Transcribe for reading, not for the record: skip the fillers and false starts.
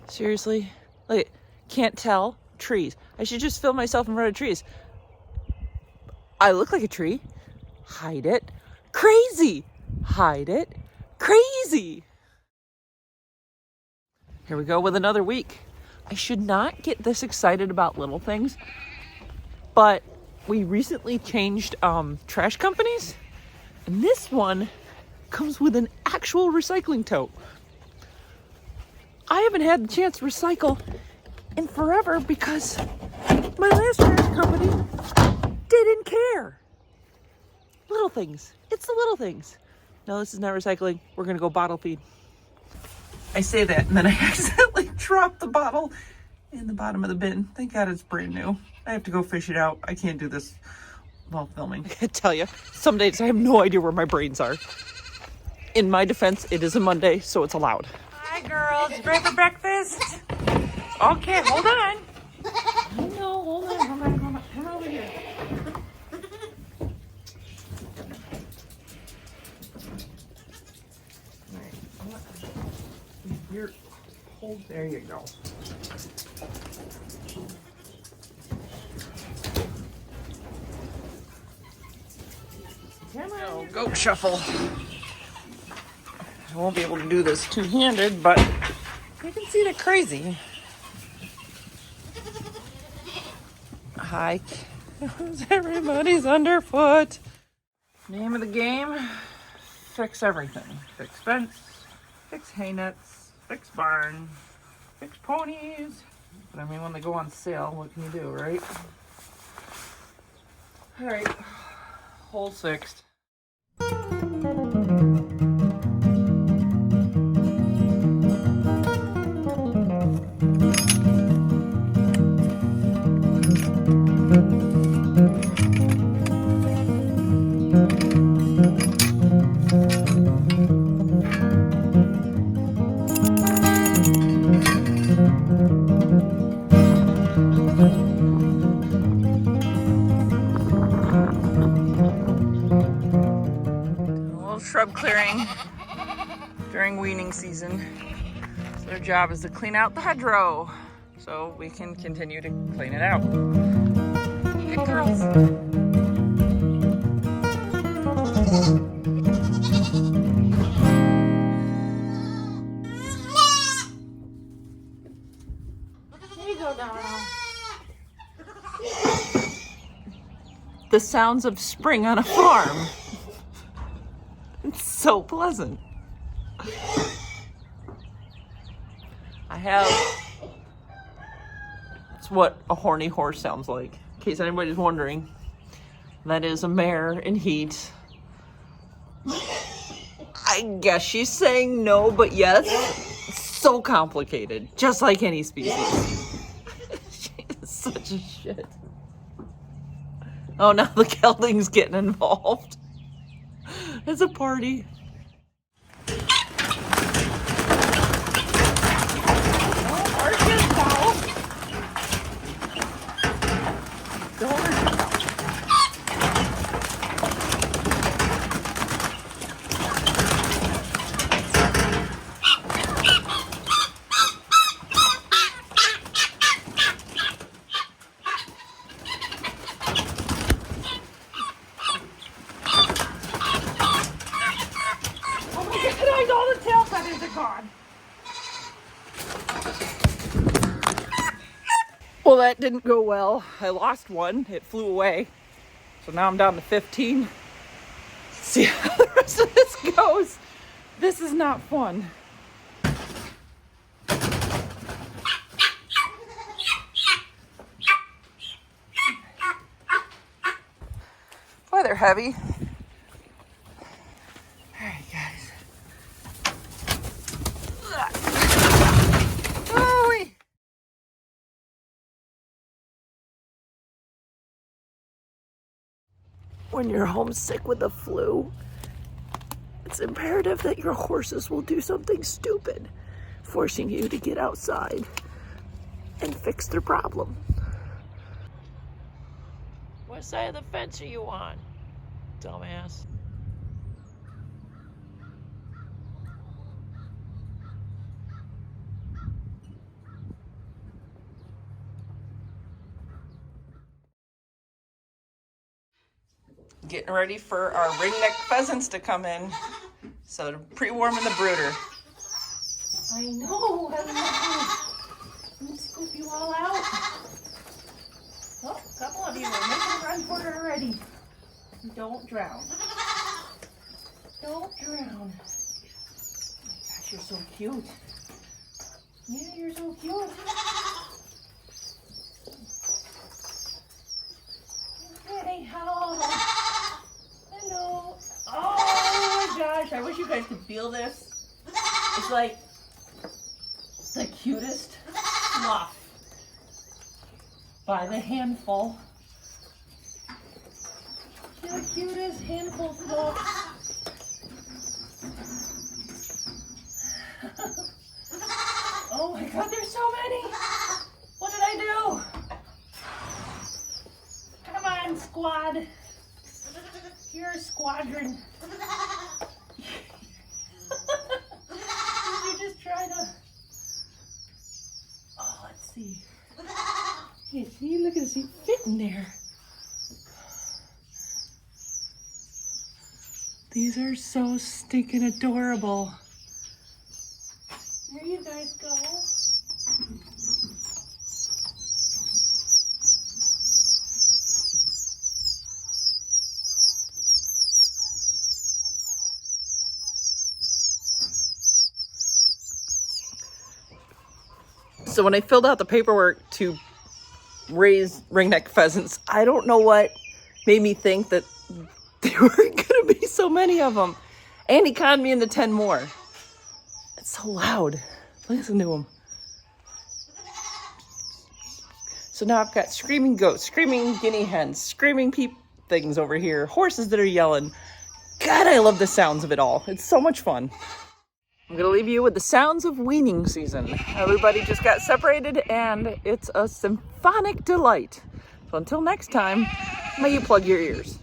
Seriously? Like, can't tell? Trees. I should just film myself in front of trees. I look like a tree. Hide it. Crazy. Hide it. Crazy. Here we go with another week. I should not get this excited about little things, but we recently changed trash companies, and this one comes with an actual recycling tote. I haven't had the chance to recycle in forever because my last trash company didn't care. Little things. It's the little things. No, this is not recycling. We're gonna go bottle feed. I say that and then I accidentally dropped the bottle in the bottom of the bin. Thank God it's brand new. I have to go fish it out. I can't do this while filming. I can tell you, some days I have no idea where my brains are. In my defense, it is a Monday, so it's allowed. Hi girls, ready for breakfast? Okay, hold on. No, hold on. Come over here. Here, hold, there you go. Come on, go shuffle. I won't be able to do this two-handed, but you can see they're crazy. Hike. Everybody's underfoot. Name of the game, fix everything. Fix fence, fix hay nets, fix barn, fix ponies. But I mean, when they go on sale, what can you do, right? All right, hole's fixed. Shrub clearing during weaning season. So their job is to clean out the hedgerow so we can continue to clean it out. Good girls. There you go, Donna. The sounds of spring on a farm. It's so pleasant. It's what a horny horse sounds like. In case anybody's wondering, that is a mare in heat. I guess she's saying no, but yes. It's so complicated, just like any species. She is such a shit. Oh, now the gelding's getting involved. It's a party. Well, that didn't go well. I lost one. It flew away. So now I'm down to 15. Let's see how the rest of this goes. This is not fun. Boy, they're heavy. All right, guys. When you're homesick with the flu, it's imperative that your horses will do something stupid, forcing you to get outside and fix their problem. What side of the fence are you on, dumbass? Getting ready for our ringneck pheasants to come in. So they're pre-warming the brooder. I know. Let me scoop you all out. Oh, a couple of you are making a run for it already. Don't drown. Don't drown. Oh my gosh, you're so cute. Yeah, you're so cute. Hey, hello. Hello. Oh my gosh, I wish you guys could feel this. It's like the cutest fluff by the handful. The cutest handful fluff. Oh my god, there's so many. What did I do? Come on, squad. You're a squadron. You just try to... Oh, let's see. Yeah, see, look at this, he's fitting there. These are so stinking adorable. There you guys go. So when I filled out the paperwork to raise ringneck pheasants, I don't know what made me think that there were going to be so many of them. And he conned me into 10 more. It's so loud. Listen to him. So now I've got screaming goats, screaming guinea hens, screaming things over here, horses that are yelling. God, I love the sounds of it all. It's so much fun. I'm going to leave you with the sounds of weaning season. Everybody just got separated and it's a symphonic delight. So until next time, may you plug your ears.